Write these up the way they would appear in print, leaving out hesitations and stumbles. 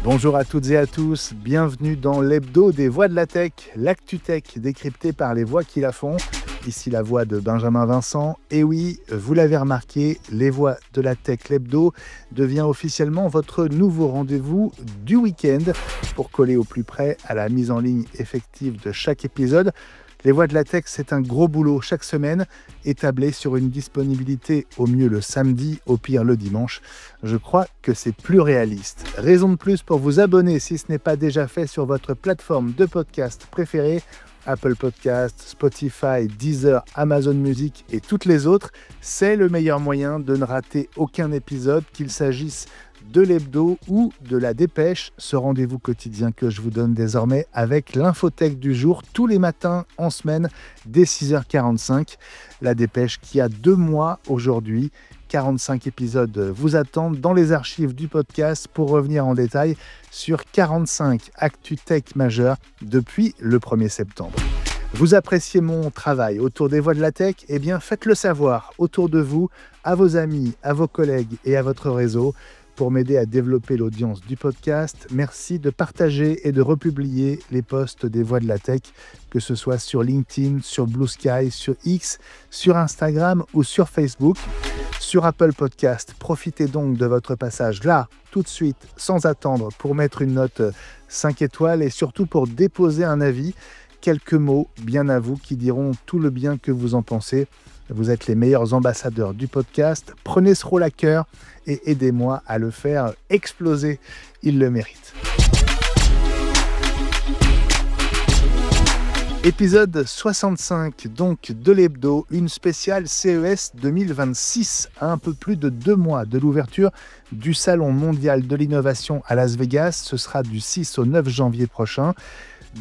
Bonjour à toutes et à tous, bienvenue dans l'hebdo des voix de la tech, l'actu tech décryptée par les voix qui la font. Ici la voix de Benjamin Vincent. Et oui, vous l'avez remarqué, les voix de la tech, l'hebdo, devient officiellement votre nouveau rendez-vous du week-end pour coller au plus près à la mise en ligne effective de chaque épisode. Les voix de la tech, c'est un gros boulot chaque semaine, établé sur une disponibilité au mieux le samedi, au pire le dimanche. Je crois que c'est plus réaliste. Raison de plus pour vous abonner si ce n'est pas déjà fait sur votre plateforme de podcast préférée, Apple Podcasts, Spotify, Deezer, Amazon Music et toutes les autres. C'est le meilleur moyen de ne rater aucun épisode, qu'il s'agisse de l'hebdo ou de la dépêche, ce rendez-vous quotidien que je vous donne désormais avec l'infotech du jour tous les matins en semaine dès 6h45. La dépêche qui a 2 mois aujourd'hui. 45 épisodes vous attendent dans les archives du podcast pour revenir en détail sur 45 actu tech majeures depuis le 1er septembre. Vous appréciez mon travail autour des voix de la tech? Eh bien, faites-le savoir autour de vous, à vos amis, à vos collègues et à votre réseau. Pour m'aider à développer l'audience du podcast, merci de partager et de republier les posts des voix de la tech, que ce soit sur LinkedIn, sur Blue Sky, sur X, sur Instagram ou sur Facebook. Sur Apple Podcast, profitez donc de votre passage là, tout de suite, sans attendre, pour mettre une note 5 étoiles et surtout pour déposer un avis. Quelques mots bien à vous qui diront tout le bien que vous en pensez. Vous êtes les meilleurs ambassadeurs du podcast. Prenez ce rôle à cœur et aidez-moi à le faire exploser. Il le mérite. Épisode 65 donc de l'hebdo, une spéciale CES 2026, à un peu plus de 2 mois de l'ouverture du Salon mondial de l'innovation à Las Vegas. Ce sera du 6 au 9 janvier prochain.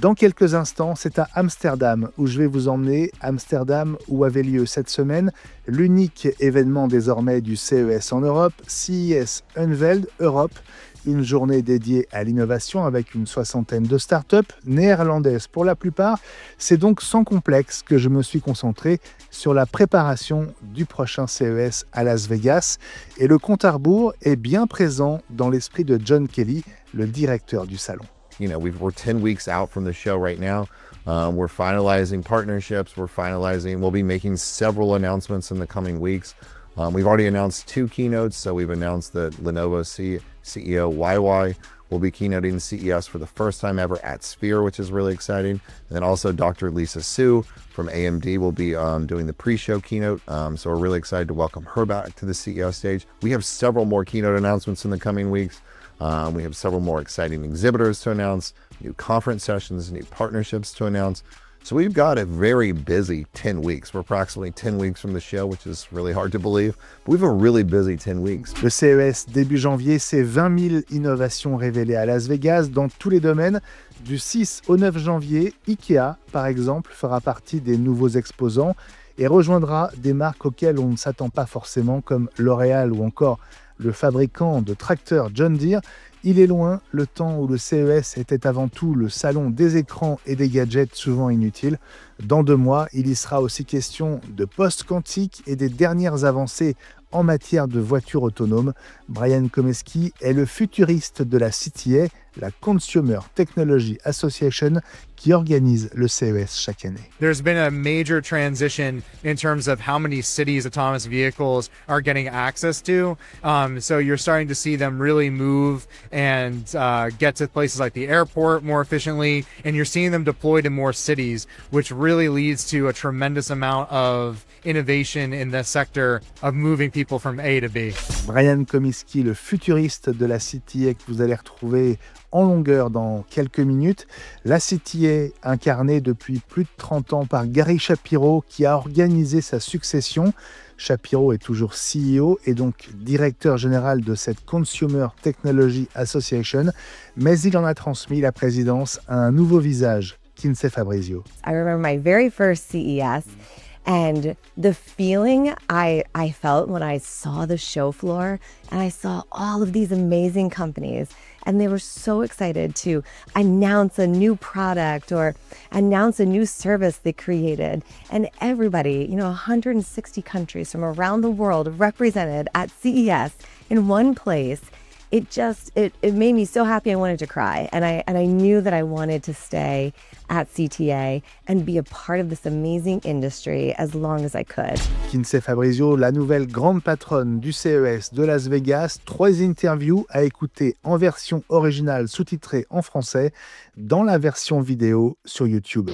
Dans quelques instants, c'est à Amsterdam où je vais vous emmener. Amsterdam où avait lieu cette semaine l'unique événement désormais du CES en Europe, CES Unveiled Europe, une journée dédiée à l'innovation avec une 60aine de startups néerlandaises pour la plupart. C'est donc sans complexe que je me suis concentré sur la préparation du prochain CES à Las Vegas. Et le compte à rebours est bien présent dans l'esprit de John Kelly, le directeur du salon. You know, we're 10 weeks out from the show right now. We're finalizing partnerships. We'll be making several announcements in the coming weeks. We've already announced 2 keynotes. So we've announced that Lenovo CEO YY will be keynoting CES for the first time ever at Sphere, which is really exciting. And then also Dr. Lisa Su from AMD will be doing the pre-show keynote. So we're really excited to welcome her back to the CES stage. We have several more keynote announcements in the coming weeks. We have several more exciting exhibitors to announce, new conference sessions, new partnerships to announce. So we've got a very busy 10 weeks. We're approximately 10 weeks from the show, which is really hard to believe. But we have a really busy 10 weeks. Le CES début janvier, c'est 20 000 innovations révélées à Las Vegas dans tous les domaines. Du 6 au 9 janvier, Ikea, par exemple, fera partie des nouveaux exposants et rejoindra des marques auxquelles on ne s'attend pas forcément, comme L'Oréal ou encore le fabricant de tracteurs John Deere. Il est loin le temps où le CES était avant tout le salon des écrans et des gadgets souvent inutiles. Dans 2 mois, il y sera aussi question de postes quantiques et des dernières avancées en matière de voitures autonomes. Brian Chomsky est le futuriste de la CTA, la Consumer Technology Association, qui organise le CES chaque année. There's been a major transition in terms of how many cities autonomous vehicles are getting access to. So you're starting to see them really move and get to places like the airport more efficiently, and you're seeing them deployed in more cities, which really leads to a tremendous amount of innovation in the sector of moving people from A to B. Brian Chomsky, le futuriste de la CTA que vous allez retrouver en longueur dans quelques minutes. La CTA incarnée depuis plus de 30 ans par Gary Shapiro qui a organisé sa succession. Shapiro est toujours CEO et donc directeur général de cette Consumer Technology Association, mais il en a transmis la présidence à un nouveau visage, Kinsey Fabrizio. I remember my very first CES and the feeling I felt when I saw the show floor and I saw all of these amazing companies and they were so excited to announce a new product or announce a new service they created. And everybody, 160 countries from around the world represented at CES in one place. it made me so happy I wanted to cry. And I knew that I wanted to stay at CTA and be a part of this amazing industry as long as I could. Kinsey Fabrizio, la nouvelle grande patronne du CES de Las Vegas, 3 interviews à écouter en version originale sous-titrée en français dans la version vidéo sur YouTube.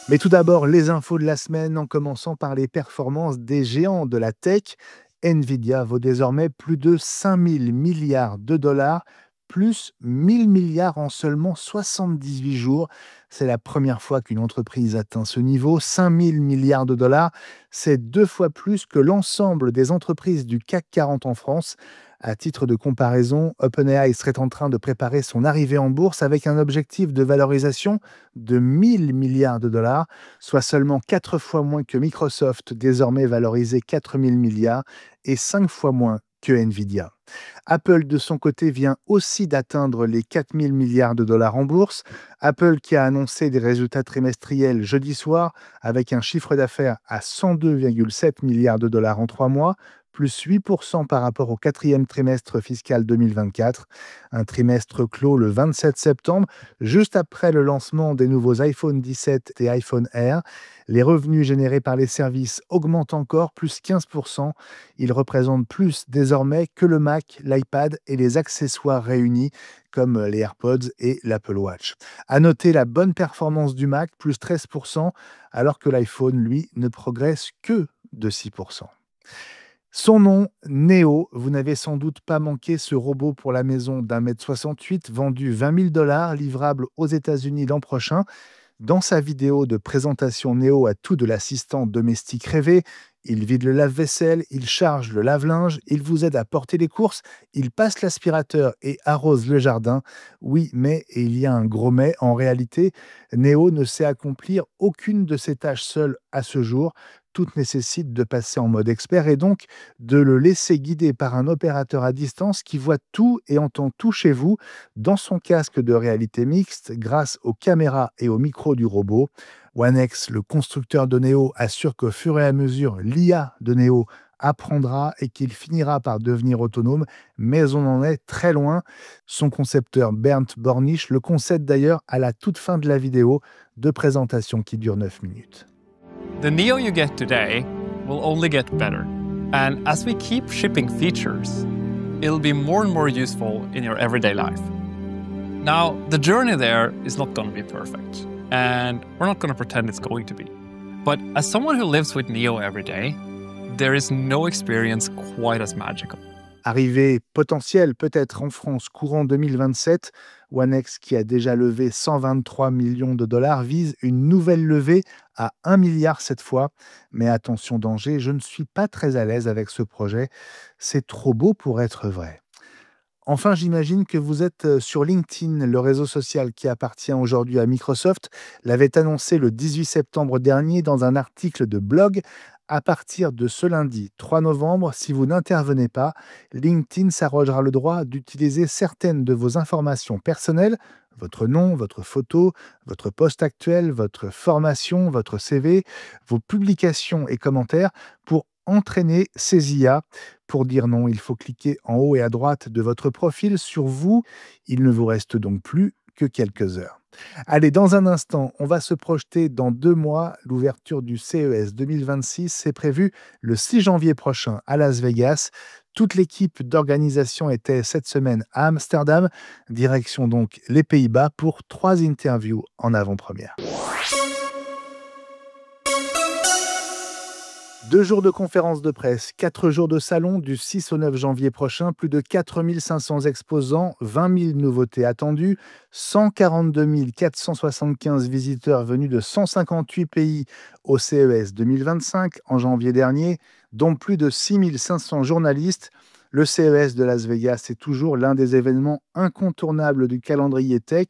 Mais tout d'abord, les infos de la semaine, en commençant par les performances des géants de la tech. Nvidia vaut désormais plus de 5000 milliards de dollars, plus 1000 milliards en seulement 78 jours. C'est la première fois qu'une entreprise atteint ce niveau. 5000 milliards de dollars, c'est 2 fois plus que l'ensemble des entreprises du CAC 40 en France. À titre de comparaison, OpenAI serait en train de préparer son arrivée en bourse avec un objectif de valorisation de 1000 milliards de dollars, soit seulement 4 fois moins que Microsoft, désormais valorisé 4000 milliards, et 5 fois moins que Nvidia. Apple, de son côté, vient aussi d'atteindre les 4000 milliards de dollars en bourse. Apple qui a annoncé des résultats trimestriels jeudi soir avec un chiffre d'affaires à 102,7 milliards de dollars en 3 mois, plus 8% par rapport au 4e trimestre fiscal 2024. Un trimestre clos le 27 septembre, juste après le lancement des nouveaux iPhone 17 et iPhone Air. Les revenus générés par les services augmentent encore, plus 15%. Ils représentent plus désormais que le Mac, l'iPad et les accessoires réunis, comme les AirPods et l'Apple Watch. À noter la bonne performance du Mac, plus 13%, alors que l'iPhone, lui, ne progresse que de 6%. Son nom, Neo. Vous n'avez sans doute pas manqué ce robot pour la maison d'1,68 m, vendu 20 000 $, livrable aux États-Unis l'an prochain. Dans sa vidéo de présentation, Neo a tout de l'assistant domestique rêvé. Il vide le lave-vaisselle, il charge le lave-linge, il vous aide à porter les courses, il passe l'aspirateur et arrose le jardin. Oui, mais, et il y a un gros mais, en réalité, Neo ne sait accomplir aucune de ces tâches seul à ce jour. Tout nécessite de passer en mode expert et donc de le laisser guider par un opérateur à distance qui voit tout et entend tout chez vous dans son casque de réalité mixte grâce aux caméras et aux micros du robot. OneX, le constructeur de Neo, assure qu'au fur et à mesure, l'IA de Neo apprendra et qu'il finira par devenir autonome, mais on en est très loin. Son concepteur Bernd Bornisch le concède d'ailleurs à la toute fin de la vidéo de présentation qui dure 9 minutes. The Neo you get today will only get better. And as we keep shipping features, it'll be more and more useful in your everyday life. Now, the journey there is not going to be perfect. And we're not going to pretend it's going to be. But as someone who lives with Neo every day, there is no experience quite as magical. Arrivée potentielle peut-être en France courant 2027, OneX, qui a déjà levé 123 millions de dollars, vise une nouvelle levée à 1 milliard cette fois. Mais attention danger, je ne suis pas très à l'aise avec ce projet. C'est trop beau pour être vrai. Enfin, j'imagine que vous êtes sur LinkedIn, le réseau social qui appartient aujourd'hui à Microsoft, l'avait annoncé le 18 septembre dernier dans un article de blog. À partir de ce lundi 3 novembre, si vous n'intervenez pas, LinkedIn s'arrogera le droit d'utiliser certaines de vos informations personnelles, votre nom, votre photo, votre poste actuel, votre formation, votre CV, vos publications et commentaires pour entraîner ces IA. Pour dire non, il faut cliquer en haut et à droite de votre profil sur vous. Il ne vous reste donc plus que quelques heures. Allez, dans un instant, on va se projeter dans 2 mois. L'ouverture du CES 2026 c'est prévu le 6 janvier prochain à Las Vegas. Toute l'équipe d'organisation était cette semaine à Amsterdam. Direction donc les Pays-Bas pour 3 interviews en avant-première. 2 jours de conférences de presse, 4 jours de salon du 6 au 9 janvier prochain, plus de 4500 exposants, 20 000 nouveautés attendues, 142 475 visiteurs venus de 158 pays au CES 2025 en janvier dernier, dont plus de 6 500 journalistes. Le CES de Las Vegas est toujours l'un des événements incontournables du calendrier tech,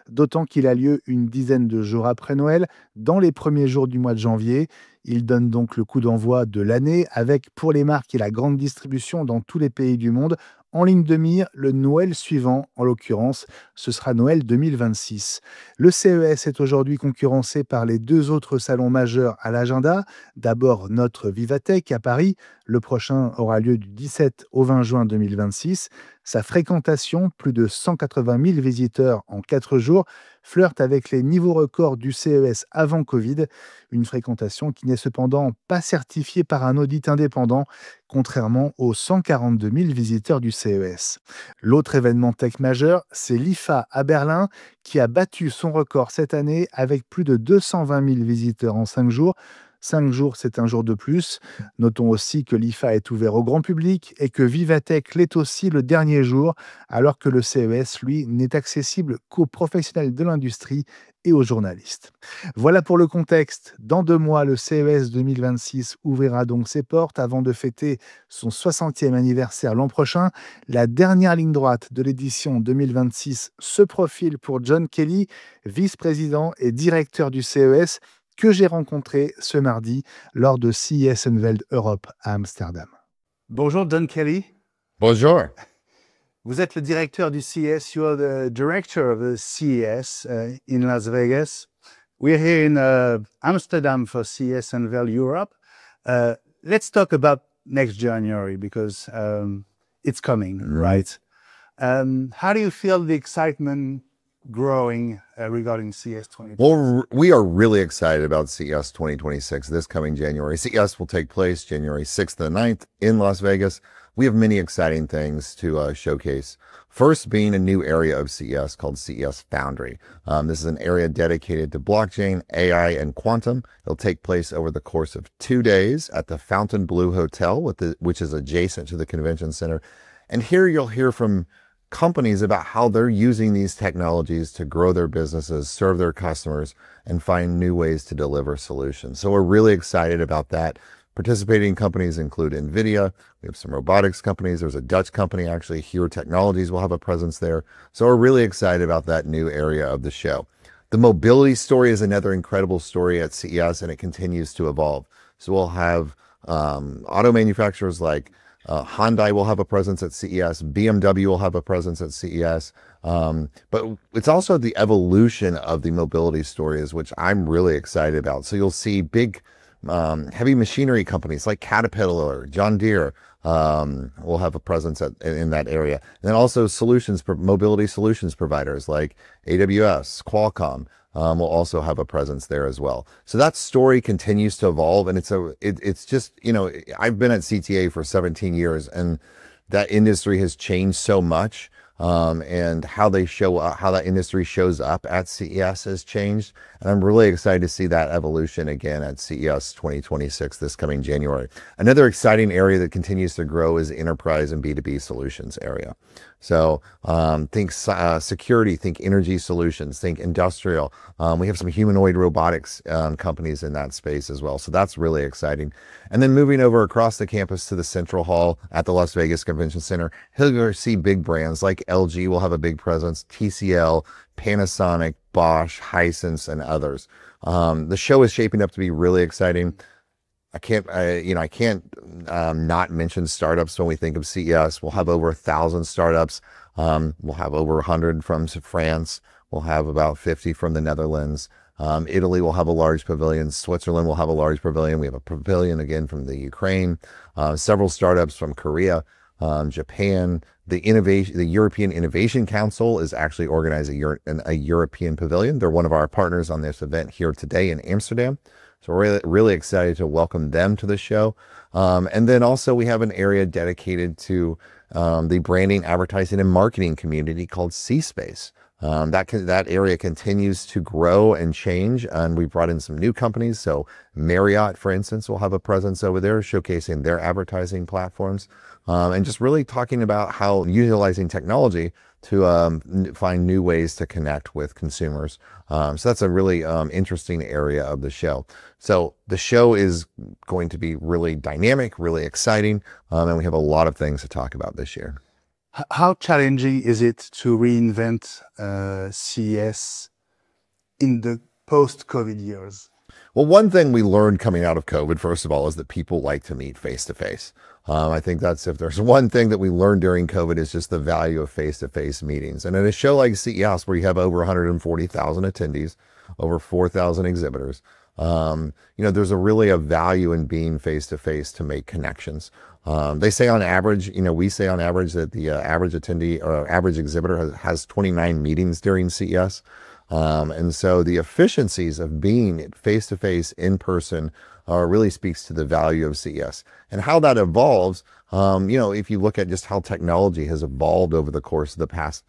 d'autant qu'il a lieu une dizaine de jours après Noël, dans les premiers jours du mois de janvier. Il donne donc le coup d'envoi de l'année avec, pour les marques et la grande distribution dans tous les pays du monde, en ligne de mire le Noël suivant. En l'occurrence, ce sera Noël 2026. Le CES est aujourd'hui concurrencé par les deux autres salons majeurs à l'agenda. D'abord, notre Vivatech à Paris. Le prochain aura lieu du 17 au 20 juin 2026. Sa fréquentation, plus de 180 000 visiteurs en 4 jours, flirte avec les niveaux records du CES avant Covid. Une fréquentation qui n'est cependant pas certifiée par un audit indépendant, contrairement aux 142 000 visiteurs du CES. L'autre événement tech majeur, c'est l'IFA à Berlin, qui a battu son record cette année avec plus de 220 000 visiteurs en 5 jours. 5 jours, c'est un jour de plus. Notons aussi que l'IFA est ouvert au grand public et que Vivatech l'est aussi le dernier jour, alors que le CES, lui, n'est accessible qu'aux professionnels de l'industrie et aux journalistes. Voilà pour le contexte. Dans 2 mois, le CES 2026 ouvrira donc ses portes avant de fêter son 60e anniversaire l'an prochain. La dernière ligne droite de l'édition 2026 se profile pour John Kelly, vice-président et directeur du CES, que j'ai rencontré ce mardi lors de CES Unveiled Europe à Amsterdam. Bonjour John Kelly. Bonjour. Vous êtes le directeur du CES. You are the director of the CES in Las Vegas. We're here in Amsterdam for CES Unveiled Europe. Let's talk about next January because it's coming, right? How do you feel the excitement growing regarding CES 2026? Well, we are really excited about CES 2026 this coming January. CES will take place January 6th to the 9th in Las Vegas. We have many exciting things to showcase. First being a new area of CES called CES Foundry. This is an area dedicated to blockchain, AI, and quantum. It'll take place over the course of 2 days at the Fontainebleau Hotel, which is adjacent to the convention center. And here you'll hear from companies about how they're using these technologies to grow their businesses, serve their customers, and find new ways to deliver solutions. So we're really excited about that. Participating companies include NVIDIA. We have some robotics companies. There's a Dutch company, actually, Here Technologies will have a presence there. So we're really excited about that new area of the show. The mobility story is another incredible story at CES, and it continues to evolve. So we'll have auto manufacturers like Hyundai will have a presence at CES. BMW will have a presence at CES. But it's also the evolution of the mobility stories, which I'm really excited about. So you'll see big heavy machinery companies like Caterpillar, John Deere will have a presence in that area. And then also mobility solutions providers like AWS, Qualcomm will also have a presence there as well. So that story continues to evolve, and it's just, you know, I've been at CTA for 17 years, and that industry has changed so much. And how they show up, how that industry shows up at CES has changed. And I'm really excited to see that evolution again at CES 2026 this coming January. Another exciting area that continues to grow is the enterprise and B2B solutions area. So think security, think energy solutions, think industrial. We have some humanoid robotics companies in that space as well. So that's really exciting. And then moving over across the campus to the Central Hall at the Las Vegas Convention Center, you'll see big brands like LG will have a big presence, TCL, Panasonic, Bosch, Hisense, and others. The show is shaping up to be really exciting. I can't not mention startups when we think of CES. We'll have over 1,000 startups. We'll have over 100 from France. We'll have about 50 from the Netherlands. Italy will have a large pavilion. Switzerland will have a large pavilion. We have a pavilion again from the Ukraine. Several startups from Korea, Japan. The European Innovation Council is actually organizing a European pavilion. They're one of our partners on this event here today in Amsterdam. So we're really excited to welcome them to the show. And then also we have an area dedicated to the branding, advertising, and marketing community called C-Space. That area continues to grow and change, and we brought in some new companies. So Marriott, for instance, will have a presence over there showcasing their advertising platforms, and just really talking about how utilizing technology to find new ways to connect with consumers. So that's a really interesting area of the show. So the show is going to be really dynamic, really exciting, and we have a lot of things to talk about this year. How challenging is it to reinvent CES in the post-COVID years? Well, one thing we learned coming out of COVID, first of all, is that people like to meet face to face. I think that's, if there's one thing that we learned during COVID, is just the value of face-to-face meetings. And at a show like CES, where you have over 140,000 attendees, over 4,000 exhibitors, there's really a value in being face-to-face to make connections. They say on average, we say on average that the average attendee or average exhibitor has 29 meetings during CES. And so the efficiencies of being face-to-face in person really speaks to the value of CES and how that evolves. If you look at just how technology has evolved over the course of the past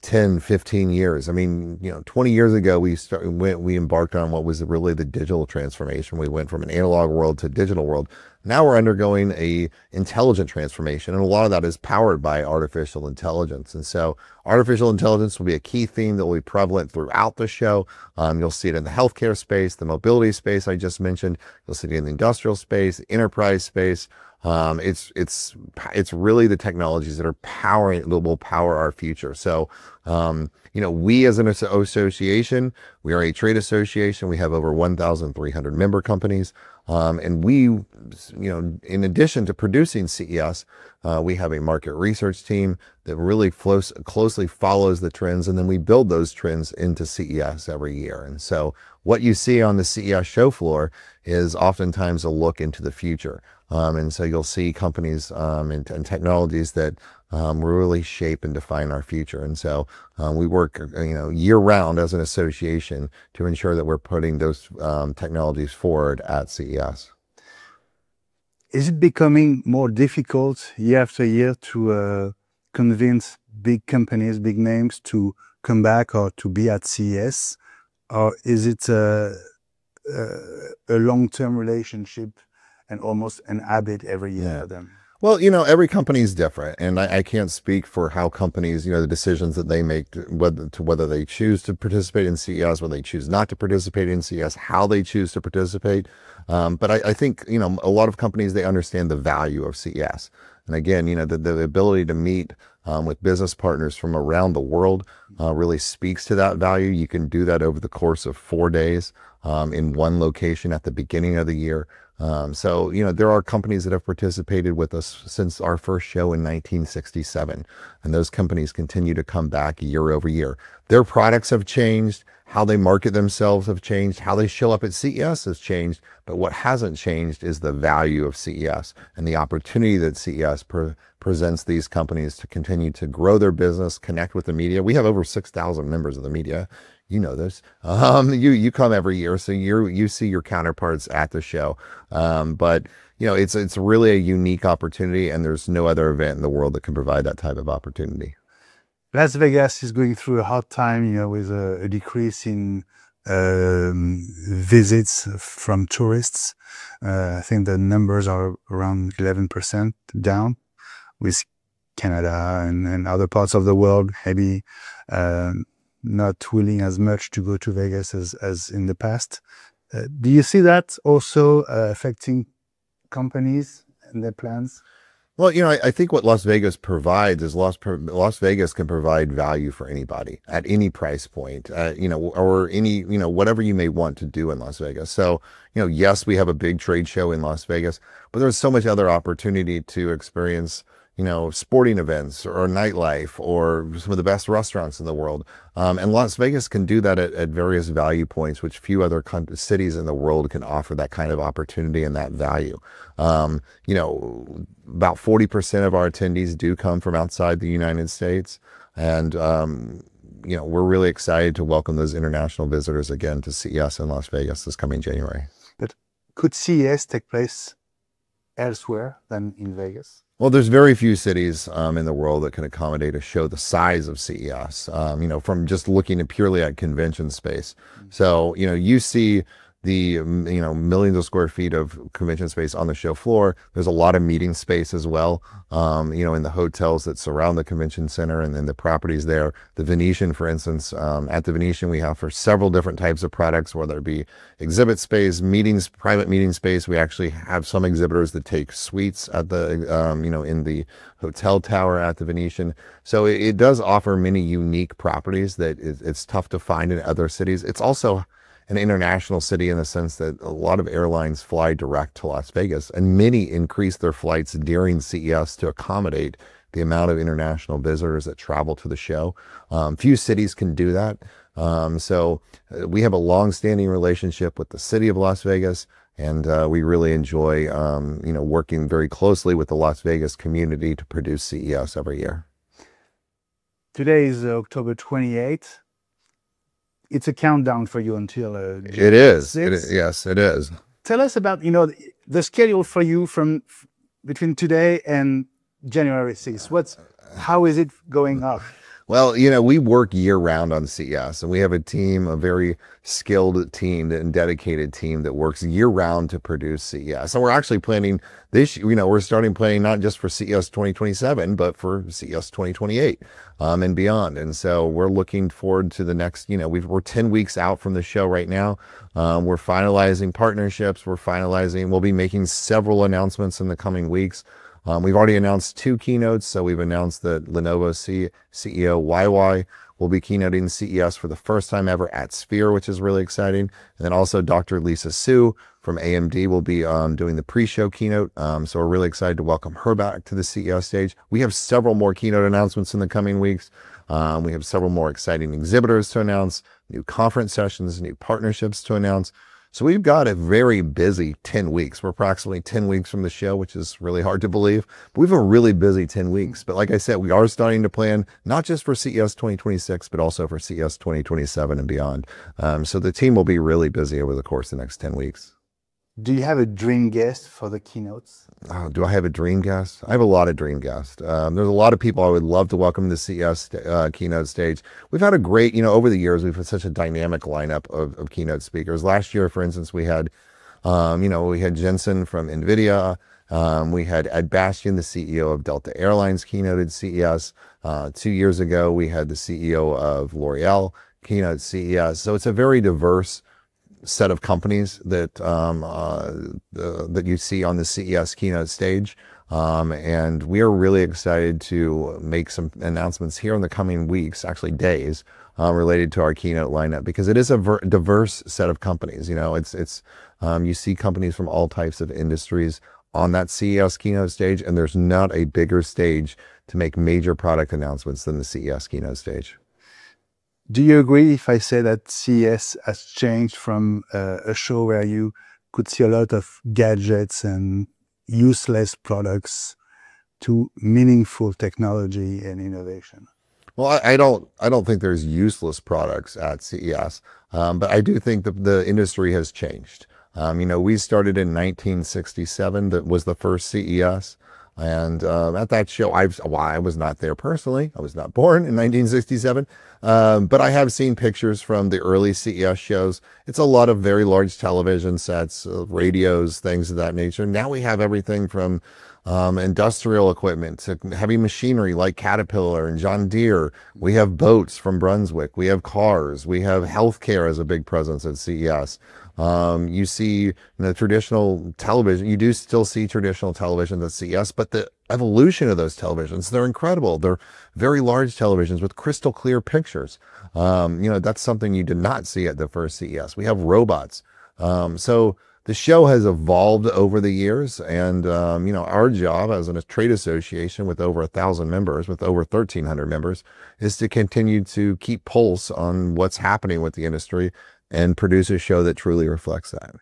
10, 15 years. I mean, 20 years ago, we embarked on what was really the digital transformation. We went from an analog world to a digital world. Now we're undergoing a intelligent transformation, and a lot of that is powered by artificial intelligence. And so artificial intelligence will be a key theme that will be prevalent throughout the show. You'll see it in the healthcare space, the mobility space I just mentioned. You'll see it in the industrial space, the enterprise space. It's really the technologies that will power our future. So, we as an association, we are a trade association. We have over 1,300 member companies. And we, in addition to producing CES, we have a market research team that really closely follows the trends, and then we build those trends into CES every year. And so what you see on the CES show floor is oftentimes a look into the future. And so you'll see companies and technologies that really shape and define our future. And so we work, year round as an association to ensure that we're putting those technologies forward at CES. Is it becoming more difficult year after year to convince big companies, big names to come back or to be at CES? Or is it a long-term relationship and almost an habit every year for them? Well, every company is different, and I can't speak for how companies, the decisions that they make, whether they choose to participate in CES, whether they choose not to participate in CES, how they choose to participate. But I think, a lot of companies, they understand the value of CES. And again, the ability to meet with business partners from around the world really speaks to that value. You can do that over the course of 4 days in one location at the beginning of the year. So, there are companies that have participated with us since our first show in 1967, and those companies continue to come back year over year. Their products have changed, how they market themselves have changed, how they show up at CES has changed, but what hasn't changed is the value of CES and the opportunity that CES presents these companies to continue to grow their business, connect with the media. We have over 6,000 members of the media. You know this. You come every year, so you see your counterparts at the show. But it's really a unique opportunity, and there's no other event in the world that can provide that type of opportunity. Las Vegas is going through a hard time, with a decrease in visits from tourists. I think the numbers are around 11% down, with Canada and other parts of the world maybe not willing as much to go to Vegas as in the past. Do you see that also affecting companies and their plans? Well, I think what Las Vegas provides is Las Vegas can provide value for anybody at any price point, or any, whatever you may want to do in Las Vegas. So, yes, we have a big trade show in Las Vegas, but there's so much other opportunity to experience, sporting events or nightlife or some of the best restaurants in the world. And Las Vegas can do that at various value points, which few other cities in the world can offer that kind of opportunity and that value. About 40% of our attendees do come from outside the United States. And, we're really excited to welcome those international visitors again to CES in Las Vegas this coming January. But could CES take place elsewhere than in Vegas? Well, there's very few cities in the world that can accommodate a show the size of CES, from just looking purely at convention space. So, you see the, millions of square feet of convention space on the show floor. There's a lot of meeting space as well, in the hotels that surround the convention center and then the properties there. The Venetian, for instance, at the Venetian, we have for several different types of products, whether it be exhibit space, meetings, private meeting space. We actually have some exhibitors that take suites at the, in the hotel tower at the Venetian. So it does offer many unique properties that it's tough to find in other cities. It's also an international city in the sense that a lot of airlines fly direct to Las Vegas, and many increase their flights during CES to accommodate the amount of international visitors that travel to the show. Few cities can do that. So we have a long-standing relationship with the city of Las Vegas, and we really enjoy, working very closely with the Las Vegas community to produce CES every year. Today is October 28th. It's a countdown for you until It is. 6th. Yes, it is. Tell us about, the schedule for you from between today and January 6th. How is it going up? Well, we work year round on CES, and we have a very skilled team and dedicated team that works year round to produce CES. So we're actually planning this, we're starting planning not just for CES 2027, but for CES 2028 and beyond. And so we're looking forward to the next, we're 10 weeks out from the show right now. We're finalizing partnerships. We'll be making several announcements in the coming weeks. We've already announced 2 keynotes. So we've announced that Lenovo CEO YY will be keynoting CES for the first time ever at Sphere, which is really exciting. And then also Dr. Lisa Su from AMD will be doing the pre-show keynote. So we're really excited to welcome her back to the CES stage. We have several more keynote announcements in the coming weeks. We have several more exciting exhibitors to announce, new conference sessions, new partnerships to announce. So we've got a very busy 10 weeks. We're approximately 10 weeks from the show, which is really hard to believe. But we have a really busy 10 weeks. But like I said, we are starting to plan not just for CES 2026, but also for CES 2027 and beyond. So the team will be really busy over the course of the next 10 weeks. Do you have a dream guest for the keynotes? Oh, do I have a dream guest? I have a lot of dream guests. There's a lot of people I would love to welcome to the CES keynote stage. We've had a great, over the years, we've had such a dynamic lineup of keynote speakers. Last year, for instance, we had Jensen from NVIDIA. We had Ed Bastian, the CEO of Delta Airlines, keynoted CES. 2 years ago, we had the CEO of L'Oreal keynote CES. So it's a very diverse set of companies that that you see on the CES keynote stage, and we are really excited to make some announcements here in the coming weeks, actually days, related to our keynote lineup, because it is a diverse set of companies. You see companies from all types of industries on that CES keynote stage, and there's not a bigger stage to make major product announcements than the CES keynote stage. Do you agree if I say that CES has changed from a show where you could see a lot of gadgets and useless products to meaningful technology and innovation? Well, I don't think there's useless products at CES, but I do think that the industry has changed. We started in 1967. That was the first CES. And at that show, I was not there personally. I was not born in 1967. But I have seen pictures from the early CES shows. It's a lot of very large television sets, radios, things of that nature. Now we have everything from industrial equipment to heavy machinery like Caterpillar and John Deere. We have boats from Brunswick. We have cars. We have healthcare as a big presence at CES. You see the traditional television, you do still see traditional televisions at CES, but the evolution of those televisions, they're incredible. They're very large televisions with crystal clear pictures. That's something you did not see at the first CES. We have robots. So the show has evolved over the years, and our job as a trade association with over 1,000 members, with over 1,300 members, is to continue to keep pulse on what's happening with the industry and produce a show that truly reflects that.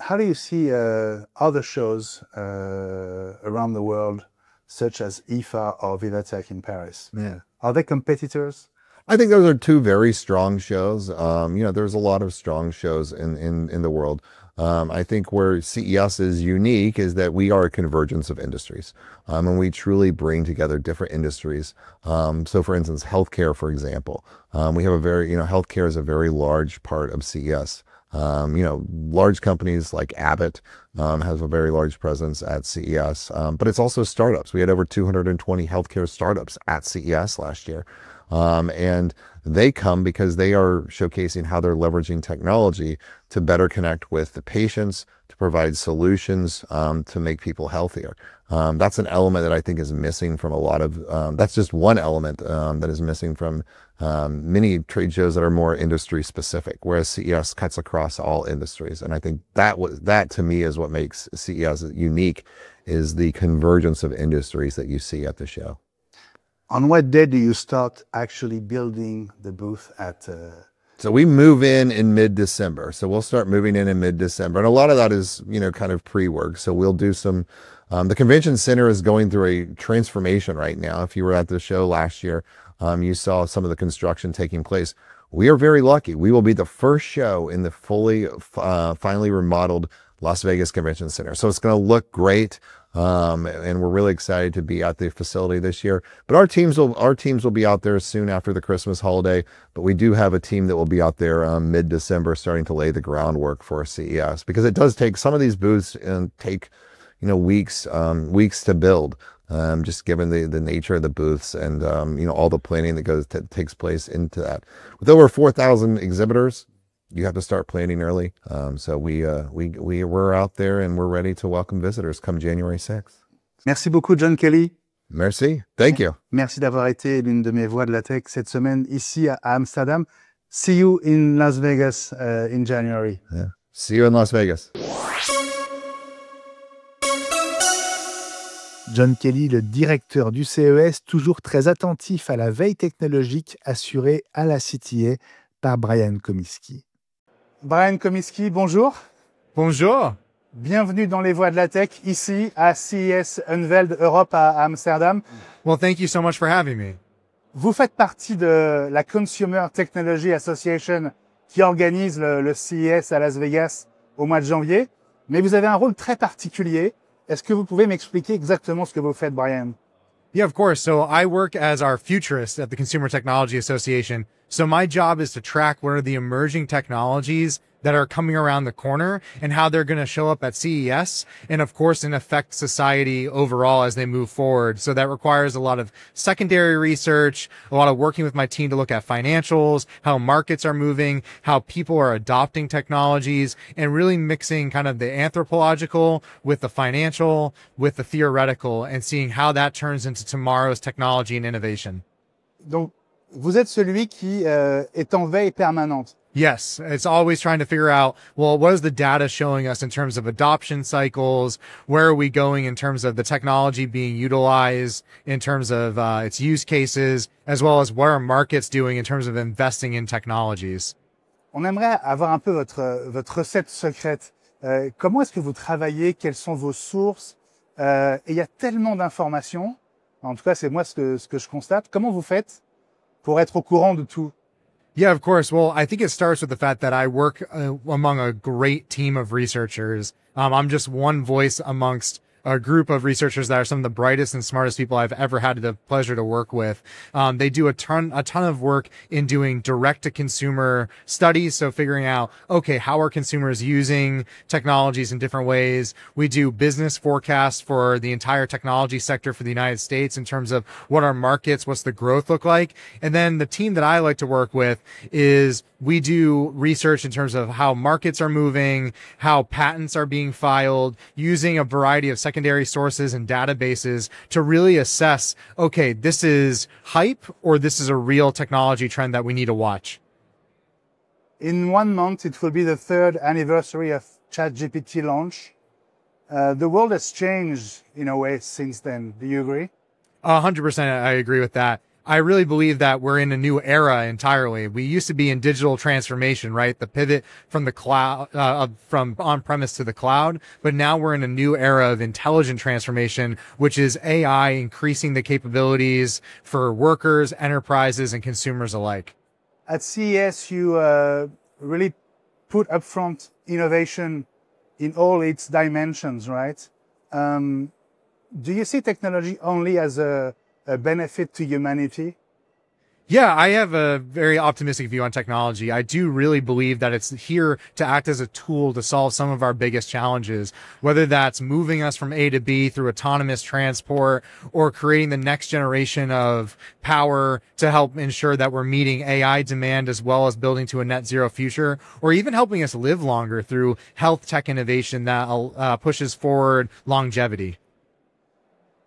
How do you see other shows around the world, such as IFA or Vivatech in Paris? Yeah. Are they competitors? I think those are two very strong shows. There's a lot of strong shows in the world. I think where CES is unique is that we are a convergence of industries, and we truly bring together different industries. So for instance, healthcare, for example, we have healthcare is a very large part of CES. Large companies like Abbott has a very large presence at CES, but it's also startups. We had over 220 healthcare startups at CES last year. And they come because they are showcasing how they're leveraging technology to better connect with the patients, to provide solutions to make people healthier. That's an element that I think is missing from a lot of, that's just one element that is missing from many trade shows that are more industry specific, whereas CES cuts across all industries. And I think that to me is what makes CES unique, is the convergence of industries that you see at the show. On what day do you start actually building the booth at? So we move in mid-December. So we'll start moving in mid-December. And a lot of that is, kind of pre-work. So we'll do some, the convention center is going through a transformation right now. If you were at the show last year, you saw some of the construction taking place. We are very lucky. We will be the first show in the finally remodeled Las Vegas Convention Center. So it's going to look great. And we're really excited to be at the facility this year. But our teams will be out there soon after the Christmas holiday. But we do have a team that will be out there mid-December, starting to lay the groundwork for CES, because it does take some of these booths and take weeks to build. Just given the nature of the booths and all the planning that takes place into that. With over 4,000 exhibitors, you have to start planning early. So we're out there and we're ready to welcome visitors come January 6th. Merci beaucoup, John Kelly. Merci. Thank you. Merci d'avoir été l'une de mes voix de la tech cette semaine ici à Amsterdam. See you in Las Vegas in January. Yeah. See you in Las Vegas. John Kelly, le directeur du CES, toujours très attentif à la veille technologique assurée à la CTA par Brian Komisky. Brian Komisky, bonjour. Bonjour. Bienvenue dans les voies de la tech, ici à CES Unveiled Europe à Amsterdam. Well, thank you so much for having me. Vous faites partie de la Consumer Technology Association qui organise le CES à Las Vegas au mois de janvier, mais vous avez un rôle très particulier. Est-ce que vous pouvez m'expliquer exactement ce que vous faites, Brian? Yeah, of course. So I work as our futurist at the Consumer Technology Association. So my job is to track what are the emerging technologies that are coming around the corner and how they're going to show up at CES and of course and affect society overall as they move forward. So that requires a lot of secondary research, a lot of working with my team to look at financials, how markets are moving, how people are adopting technologies, and really mixing kind of the anthropological with the financial, with the theoretical, and seeing how that turns into tomorrow's technology and innovation. Donc, vous êtes celui qui est en veille permanente. Yes, it's always trying to figure out, well, what is the data showing us in terms of adoption cycles? Where are we going in terms of the technology being utilized, in terms of its use cases, as well as what are markets doing in terms of investing in technologies? On aimerait avoir un peu votre recette secrète. Comment est-ce que vous travaillez? Quelles sont vos sources? Et il y a tellement d'informations. En tout cas, c'est moi ce que je constate. Comment vous faites pour être au courant de tout? Yeah, of course. Well, I think it starts with the fact that I work among a great team of researchers. I'm just one voice amongst a group of researchers that are some of the brightest and smartest people I've ever had the pleasure to work with. They do a ton of work in doing direct to consumer studies. So figuring out, okay, how are consumers using technologies in different ways? We do business forecasts for the entire technology sector for the United States in terms of what are markets, what's the growth look like. And then the team that I like to work with is we do research in terms of how markets are moving, how patents are being filed, using a variety of secondary sources and databases to really assess, okay, this is hype or this is a real technology trend that we need to watch. In 1 month, it will be the 3rd anniversary of ChatGPT launch. The world has changed in a way since then. Do you agree? 100%. I agree with that. I really believe that we're in a new era entirely. We used to be in digital transformation, right? The pivot from the cloud, from on-premise to the cloud. But now we're in a new era of intelligent transformation, which is AI increasing the capabilities for workers, enterprises, and consumers alike. At CES, you really put upfront innovation in all its dimensions, right? Do you see technology only as a benefit to humanity? Yeah, I have a very optimistic view on technology. I do really believe that it's here to act as a tool to solve some of our biggest challenges, whether that's moving us from A to B through autonomous transport or creating the next generation of power to help ensure that we're meeting AI demand as well as building to a net zero future, or even helping us live longer through health tech innovation that pushes forward longevity.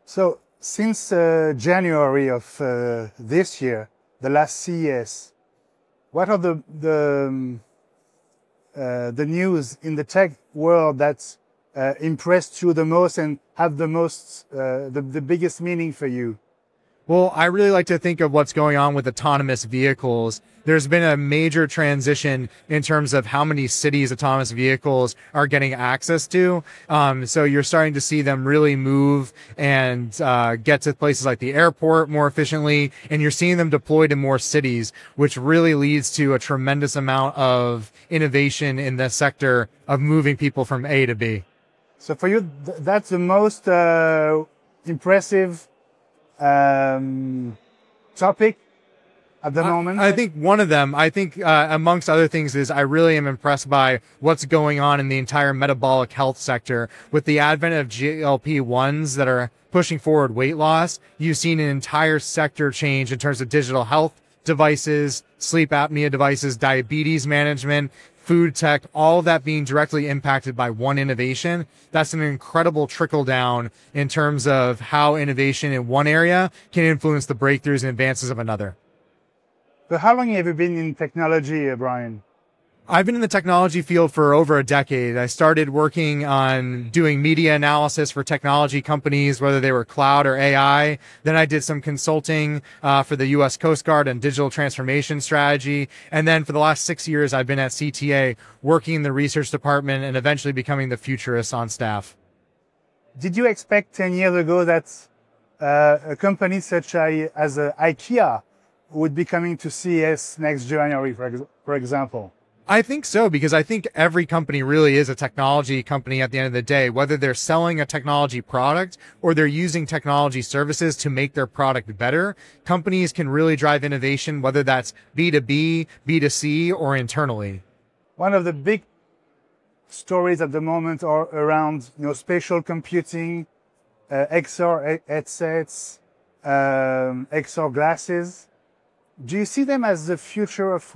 So since January of this year, the last CES, what are the news in the tech world that's impressed you the most and have the most the biggest meaning for you? Well, I really like to think of what's going on with autonomous vehicles. There's been a major transition in terms of how many cities autonomous vehicles are getting access to. So you're starting to see them really move and get to places like the airport more efficiently, and you're seeing them deployed in more cities, which really leads to a tremendous amount of innovation in the sector of moving people from A to B. So for you, that's the most impressive topic at the moment? I think one of them, amongst other things, is I really am impressed by what's going on in the entire metabolic health sector. With the advent of GLP-1s that are pushing forward weight loss, you've seen an entire sector change in terms of digital health devices, sleep apnea devices, diabetes management, food tech, all of that being directly impacted by one innovation. That's an incredible trickle down in terms of how innovation in one area can influence the breakthroughs and advances of another. But how long have you been in technology, Brian? I've been in the technology field for over a decade. I started working on doing media analysis for technology companies, whether they were cloud or AI. Then I did some consulting for the U.S. Coast Guard and digital transformation strategy. And then for the last 6 years, I've been at CTA working in the research department and eventually becoming the futurist on staff. Did you expect 10 years ago that a company such as IKEA would be coming to CES next January, for example? I think so, because I think every company really is a technology company at the end of the day, whether they're selling a technology product or they're using technology services to make their product better. Companies can really drive innovation, whether that's B2B, B2C, or internally. One of the big stories at the moment are around, spatial computing, XR headsets, XR glasses. Do you see them as the future of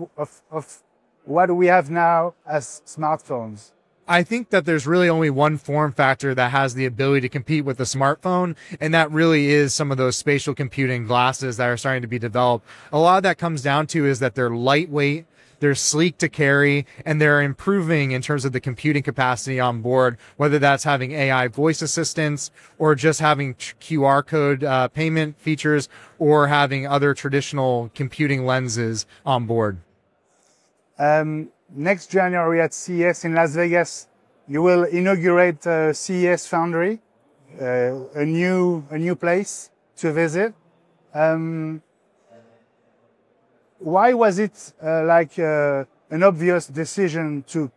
what we have now as smartphones? I think that there's really only one form factor that has the ability to compete with the smartphone, and that really is some of those spatial computing glasses that are starting to be developed. A lot of that comes down to is that they're lightweight, they're sleek to carry, and they're improving in terms of the computing capacity on board, whether that's having AI voice assistants or just having QR code payment features or having other traditional computing lenses on board. Next January at CES in Las Vegas, you will inaugurate CES Foundry, a new place to visit. Why was it an obvious decision to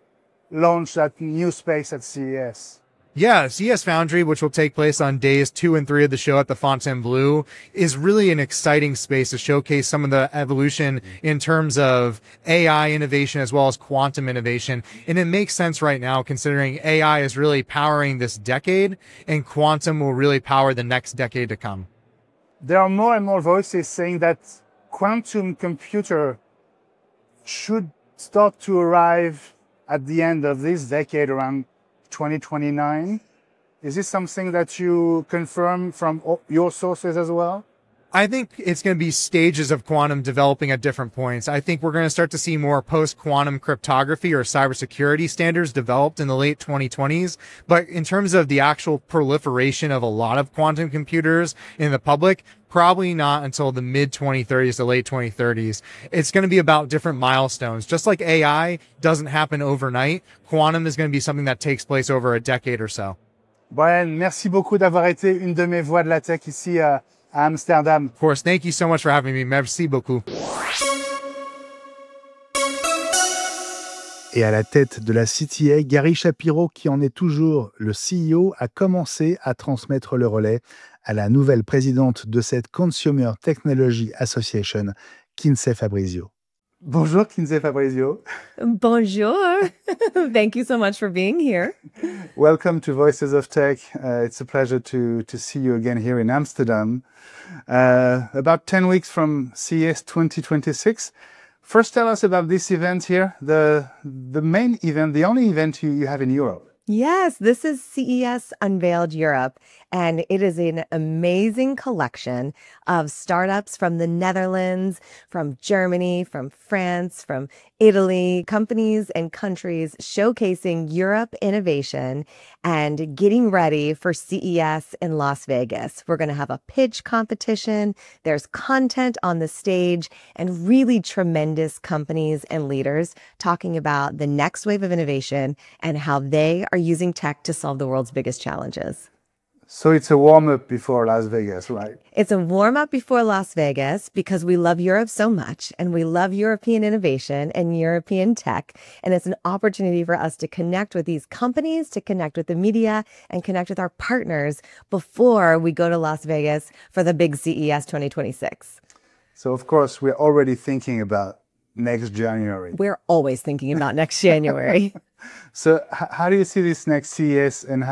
launch that new space at CES? Yeah, CES Foundry, which will take place on days 2 and 3 of the show at the Fontainebleau, is really an exciting space to showcase some of the evolution in terms of AI innovation as well as quantum innovation. And it makes sense right now considering AI is really powering this decade and quantum will really power the next decade to come. There are more and more voices saying that quantum computer should start to arrive at the end of this decade, around 2029. Is this something that you confirm from your sources as well? I think it's going to be stages of quantum developing at different points. I think we're going to start to see more post-quantum cryptography or cybersecurity standards developed in the late 2020s. But in terms of the actual proliferation of a lot of quantum computers in the public, probably not until the mid 2030s to late 2030s. It's going to be about different milestones. Just like AI doesn't happen overnight, quantum is going to be something that takes place over a decade or so. Brian, merci beaucoup d'avoir été une de mes voix de la tech ici à Amsterdam. Of course, thank you so much for having me. Merci beaucoup. Et à la tête de la CTA, Gary Shapiro, qui en est toujours le CEO, a commencé à transmettre le relais à la nouvelle présidente de cette Consumer Technology Association, Kinsey Fabrizio. Bonjour, Kinsey Fabrizio. Bonjour. Thank you so much for being here. Welcome to Voices of Tech. It's a pleasure to see you again here in Amsterdam. About 10 weeks from CES 2026. First, tell us about this event here, the main event, the only event you have in Europe. Yes, this is CES Unveiled Europe, and it is an amazing collection of startups from the Netherlands, from Germany, from France, from Italy, companies and countries showcasing Europe innovation and getting ready for CES in Las Vegas. We're going to have a pitch competition. There's content on the stage and really tremendous companies and leaders talking about the next wave of innovation and how they are using tech to solve the world's biggest challenges. So it's a warm-up before Las Vegas, right? It's a warm-up before Las Vegas because we love Europe so much and we love European innovation and European tech. And it's an opportunity for us to connect with these companies, to connect with the media, and connect with our partners before we go to Las Vegas for the big CES 2026. So, of course, we're already thinking about next January. We're always thinking about next January. So how do you see this next CES, and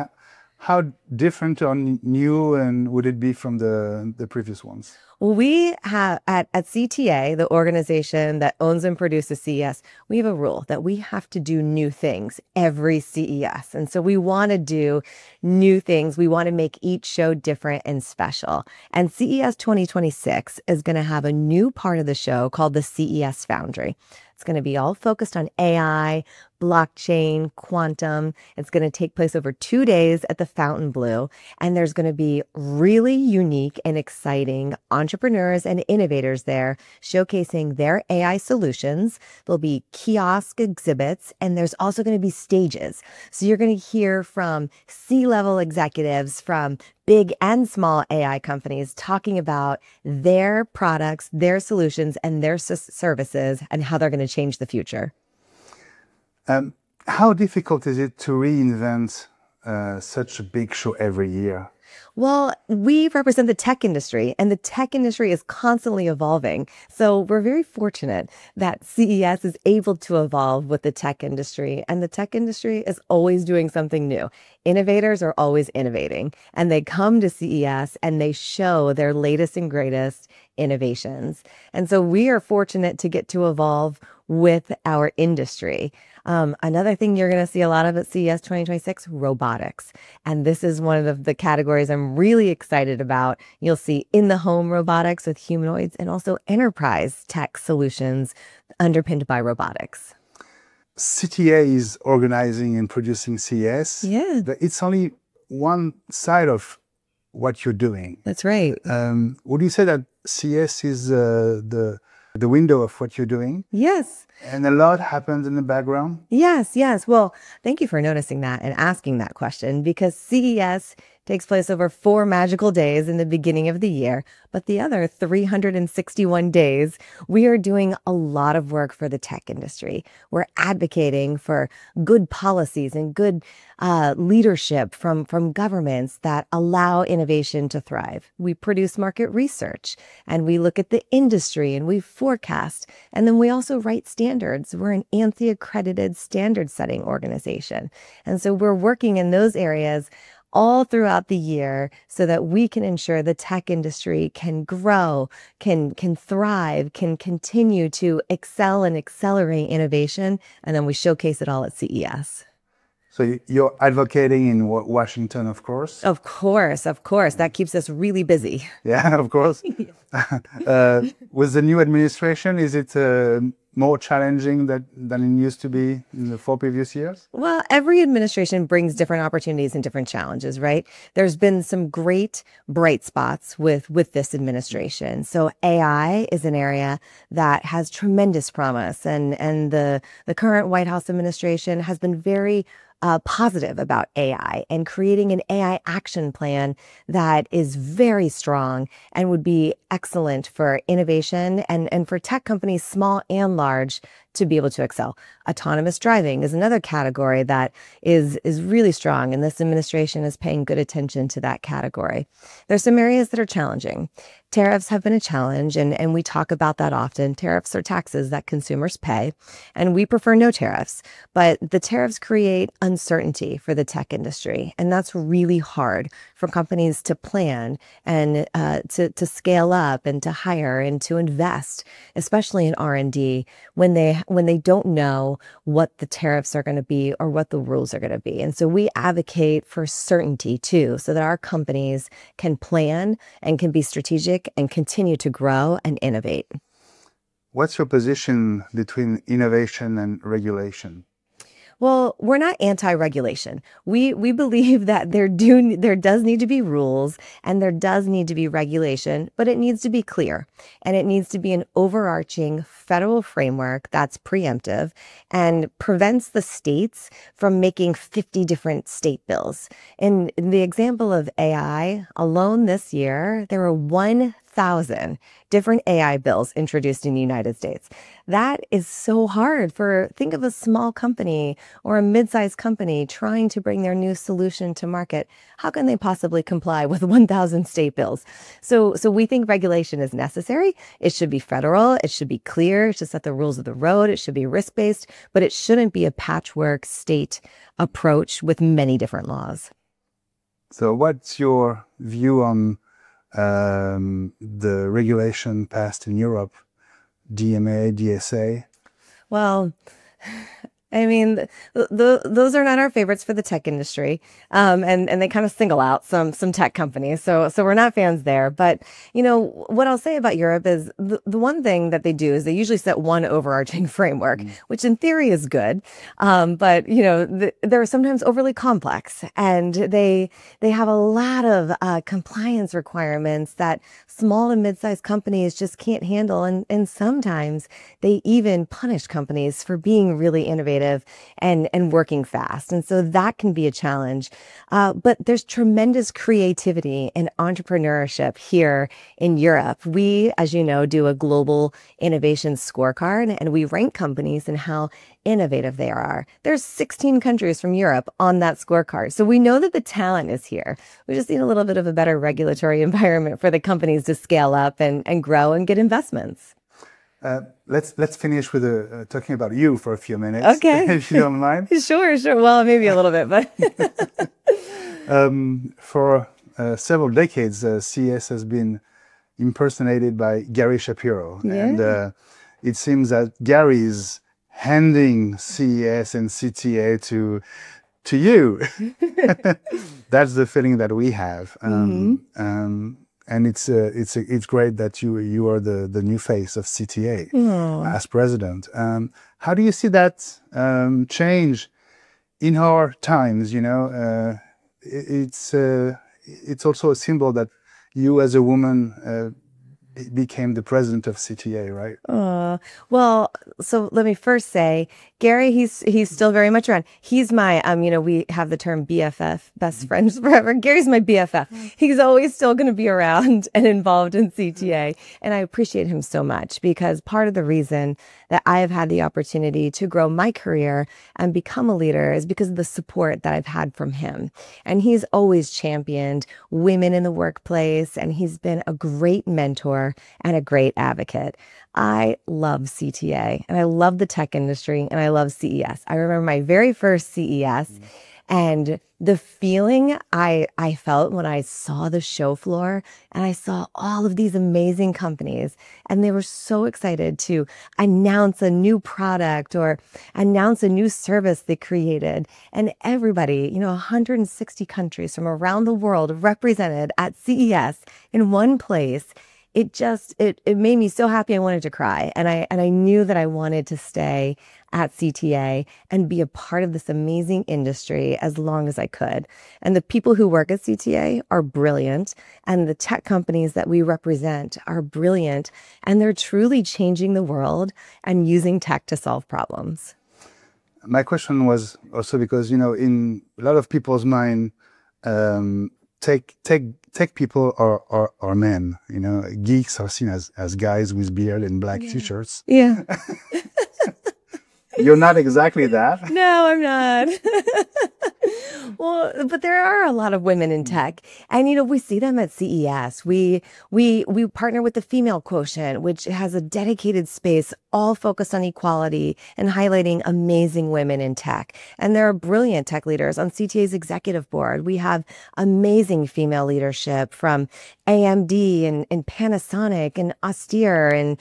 how different or new and would it be from the previous ones? Well, we have at CTA, the organization that owns and produces CES, we have a rule that we have to do new things every CES. And so we want to do new things. We want to make each show different and special. And CES 2026 is going to have a new part of the show called the CES Foundry. It's going to be all focused on AI, blockchain, quantum. It's going to take place over 2 days at the Fontainebleau. And there's going to be really unique and exciting entrepreneurs and innovators there showcasing their AI solutions. There'll be kiosk exhibits, and there's also going to be stages. So you're going to hear from C-level executives from big and small AI companies talking about their products, their solutions, and their services and how they're going to change the future. How difficult is it to reinvent such a big show every year? Well, we represent the tech industry, and the tech industry is constantly evolving. So we're very fortunate that CES is able to evolve with the tech industry, and the tech industry is always doing something new. Innovators are always innovating, and they come to CES and they show their latest and greatest innovations. And so we are fortunate to get to evolve with our industry. Another thing you're going to see a lot of at CES 2026, robotics. And this is one of the categories I'm really excited about. You'll see in-the-home robotics with humanoids and also enterprise tech solutions underpinned by robotics. CTA is organizing and producing CES. Yeah. But it's only one side of what you're doing. That's right. Would you say that CES is the window of what you're doing? Yes. And a lot happens in the background? Yes, yes. Well, thank you for noticing that and asking that question, because CES takes place over 4 magical days in the beginning of the year. But the other 361 days, we are doing a lot of work for the tech industry. We're advocating for good policies and good leadership from governments that allow innovation to thrive. We produce market research, and we look at the industry, and we forecast. And then we also write standards. We're an ANSI accredited standard setting organization. And so we're working in those areas all throughout the year so that we can ensure the tech industry can grow, can thrive, can continue to excel and accelerate innovation. And then we showcase it all at CES. So you're advocating in Washington, of course? Of course, of course. That keeps us really busy. Yeah, of course. With the new administration, is it more challenging than it used to be in the 4 previous years? Well, every administration brings different opportunities and different challenges, right? There's been some great bright spots with this administration. So AI is an area that has tremendous promise, and the current White House administration has been very positive about AI and creating an AI action plan that is very strong and would be excellent for innovation and for tech companies, small and large, to be able to excel. Autonomous driving is another category that is really strong, and this administration is paying good attention to that category. There's some areas that are challenging. Tariffs have been a challenge, and we talk about that often. Tariffs are taxes that consumers pay, and we prefer no tariffs. But the tariffs create uncertainty for the tech industry, and that's really hard for companies to plan and to scale up and to hire and to invest, especially in R&D, when they don't know what the tariffs are going to be or what the rules are going to be. And so we advocate for certainty too, so that our companies can plan and can be strategic and continue to grow and innovate. What's your position between innovation and regulation? Well, we're not anti-regulation. We believe that there does need to be rules and there does need to be regulation, but it needs to be clear, and it needs to be an overarching federal framework that's preemptive and prevents the states from making 50 different state bills. In the example of AI alone this year, there were 1,000 different AI bills introduced in the United States. That is so hard think of a small company or a mid-sized company trying to bring their new solution to market. How can they possibly comply with 1,000 state bills? So we think regulation is necessary. It should be federal. It should be clear. It should set the rules of the road. It should be risk-based, but it shouldn't be a patchwork state approach with many different laws. So what's your view on the regulation passed in Europe, DMA, DSA? Well, I mean, those are not our favorites for the tech industry, and they kind of single out some tech companies. So we're not fans there. But what I'll say about Europe is the one thing that they do is they usually set one overarching framework, which in theory is good, but they're sometimes overly complex, and they have a lot of compliance requirements that small and mid-sized companies just can't handle, and sometimes they even punish companies for being really innovative and working fast. And so that can be a challenge. But there's tremendous creativity and entrepreneurship here in Europe. We, as you know, do a global innovation scorecard, and we rank companies in how innovative they are. There's 16 countries from Europe on that scorecard. So we know that the talent is here. We just need a little bit of a better regulatory environment for the companies to scale up and grow and get investments. Let's finish with talking about you for a few minutes, okay, if you don't mind. Sure. Well, maybe a little bit, but for several decades, CES has been impersonated by Gary Shapiro, and it seems that Gary is handing CES and CTA to you. That's the feeling that we have. And it's great that you are the new face of CTA as president. How do you see that change in our times? It's also a symbol that you as a woman became the president of CTA, right? Well, so let me first say, Gary, he's still very much around. He's my, we have the term BFF, best friends forever. Gary's my BFF. He's always still going to be around and involved in CTA. And I appreciate him so much, because part of the reason that I have had the opportunity to grow my career and become a leader is because of the support that I've had from him. And he's always championed women in the workplace, and he's been a great mentor and a great advocate. I love CTA, and I love the tech industry, and I love CES. I remember my very first CES and the feeling I felt when I saw the show floor and I saw all of these amazing companies, and they were so excited to announce a new product or announce a new service they created. And everybody, 160 countries from around the world represented at CES in one place. It made me so happy I wanted to cry. And I knew that I wanted to stay at CTA and be a part of this amazing industry as long as I could. And the people who work at CTA are brilliant, and the tech companies that we represent are brilliant, and they're truly changing the world and using tech to solve problems. My question was also because, in a lot of people's mind, tech people are men. Geeks are seen as guys with beard and black t-shirts. Yeah. You're not exactly that. No, I'm not. Well, but there are a lot of women in tech, and we see them at CES. We partner with the Female Quotient, which has a dedicated space all focused on equality and highlighting amazing women in tech. And there are brilliant tech leaders on CTA's executive board. We have amazing female leadership from AMD and Panasonic and Austere and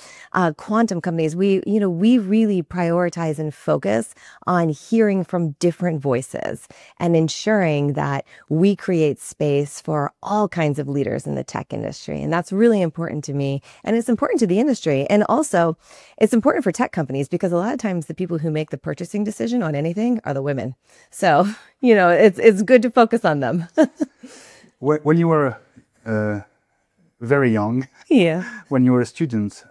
quantum companies. We really prioritize and focus on hearing from different voices and ensuring that we create space for all kinds of leaders in the tech industry. And that's really important to me. And it's important to the industry. And also, it's important for tech companies because a lot of times the people who make the purchasing decision on anything are the women. So, it's good to focus on them. When you were very young, Yeah. when you were a student,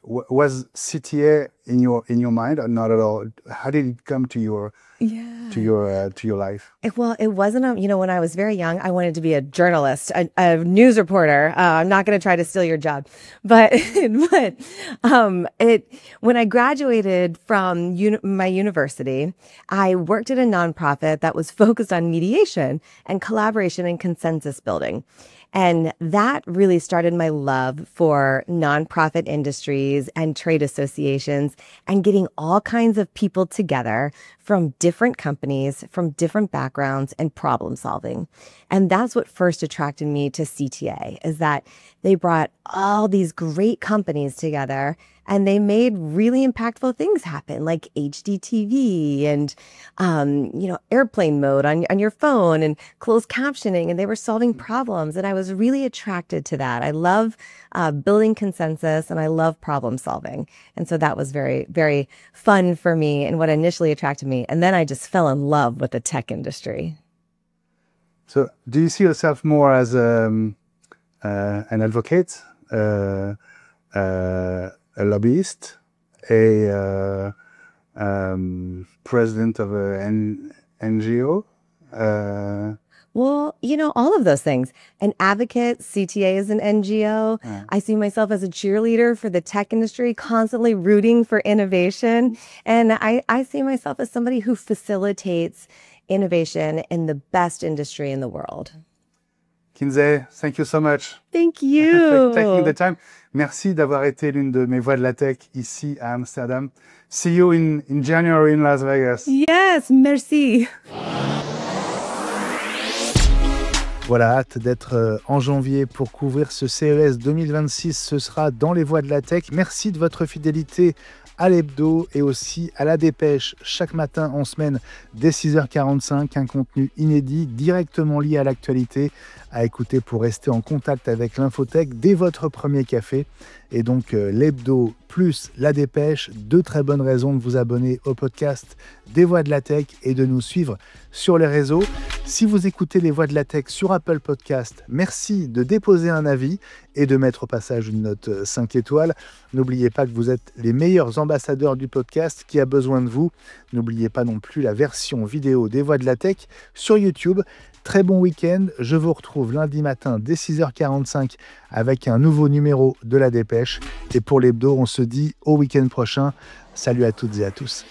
was CTA in your mind or not at all? How did it come to your life? It wasn't, when I was very young, I wanted to be a journalist, a news reporter. I'm not going to try to steal your job, but when I graduated from my university, I worked at a nonprofit that was focused on mediation and collaboration and consensus building. And that really started my love for nonprofit industries and trade associations and getting all kinds of people together from different companies, from different backgrounds and problem solving. And that's what first attracted me to CTA, is that they brought all these great companies together and they made really impactful things happen, like HDTV and, airplane mode on your phone and closed captioning. And they were solving problems. And I was really attracted to that. I love building consensus and I love problem solving. And so that was very, very fun for me and what initially attracted me. And then I just fell in love with the tech industry. So do you see yourself more as an advocate, a lobbyist, a president of an NGO? Well, all of those things. An advocate, CTA is an NGO. Yeah. I see myself as a cheerleader for the tech industry, constantly rooting for innovation. And I see myself as somebody who facilitates innovation in the best industry in the world. Kinzey, thank you so much. Thank you. Taking the time. Merci d'avoir été l'une de mes voix de la tech ici à Amsterdam. See you in January in Las Vegas. Yes, merci. Voilà, hâte d'être en janvier pour couvrir ce CES 2026. Ce sera dans les voies de la tech. Merci de votre fidélité à l'hebdo et aussi à la dépêche chaque matin en semaine dès 6h45. Un contenu inédit directement lié à l'actualité à écouter pour rester en contact avec l'infotech dès votre premier café. Et donc l'hebdo plus la dépêche, deux très bonnes raisons de vous abonner au podcast des Voix de la Tech et de nous suivre sur les réseaux. Si vous écoutez les Voix de la Tech sur Apple Podcast, merci de déposer un avis et de mettre au passage une note 5 étoiles. N'oubliez pas que vous êtes les meilleurs ambassadeurs du podcast qui a besoin de vous. N'oubliez pas non plus la version vidéo des Voix de la Tech sur YouTube. Très bon week-end, je vous retrouve lundi matin dès 6h45 avec un nouveau numéro de La Dépêche. Et pour l'hebdo, on se dit au week-end prochain. Salut à toutes et à tous.